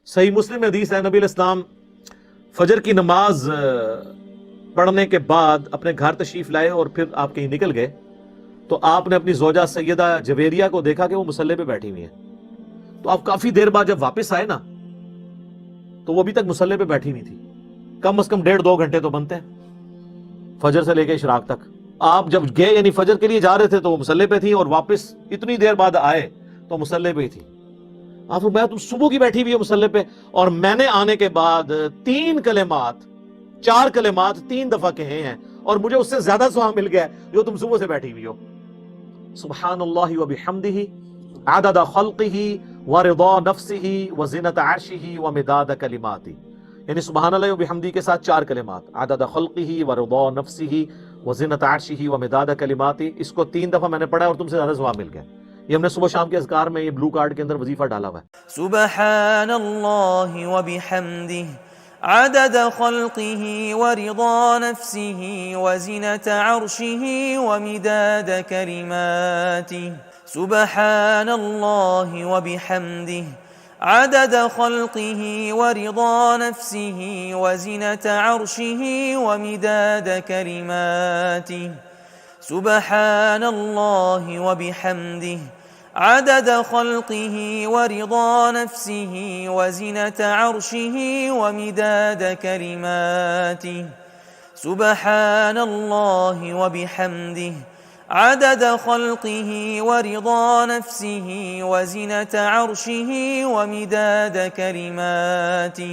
صحیح مسلم میں حدیث ہے، نبی علیہ السلام فجر کی نماز پڑھنے کے بعد اپنے گھر تشریف لائے اور پھر آپ کہیں نکل گئے تو آپ نے اپنی زوجہ سیدہ جویریہ کو دیکھا کہ وہ مصلی پہ بیٹھی ہوئی ہیں، تو آپ کافی دیر بعد جب واپس آئے نا تو وہ ابھی تک مصلی پہ بیٹھی نہیں تھی. کم از کم 1.5-2 گھنٹے تو بنتے ہیں فجر سے لے کے اشراق تک. آپ جب گئے یعنی فجر کے لیے جا رہے تھے تو وہ مصلی پہ تھی، اور واپس اتنی دیر بعد آئے تو مصلی پہ ہی تھی. آپ فرمایا تم صبح کی بیٹھی ہوئی ہو مصلی پہ، اور میں نے آنے کے بعد 4 کلمات 3 دفعہ کہے ہیں، اور مجھے اس سے زیادہ ثواب مل گیا جو تم صبح سے بیٹھی ہوئی ہو. سبحان اللہ وبحمدہ عدد خلقہ ورضا نفسہ وزنۃ عرشہ ومداد کلماتہ. یعنی سبحان اللہ وبحمدہ کے ساتھ 4 کلمات، عدد خلقہ ورضا نفسہ وزنۃ عرشہ ومداد کلماتہ. اس کو 3 دفعہ میں نے پڑھا اور تم سے زیادہ ثواب مل گیا. یہ ہم نے صبح شام کے اذکار میں یہ بلو کارڈ کے اندر وظیفہ ڈالا ہوا ہے. سبحان اللہ وبحمدہ عدد خلقہ ورضا نفسہ وزنة عرشہ ومداد کلماتہ. سبحان اللہ وبحمدہ عدد خلقہ ورضا نفسہ وزنة عرشہ ومداد کلماتہ. سبحان اللہ وبحمدہ عدد خلقہ ورضا نفسہ وزنة عرشہ ومداد کلماتہ. سبحان اللہ وبحمدہ عدد خلقہ ورضا نفسہ وزنة عرشہ ومداد کلماتہ.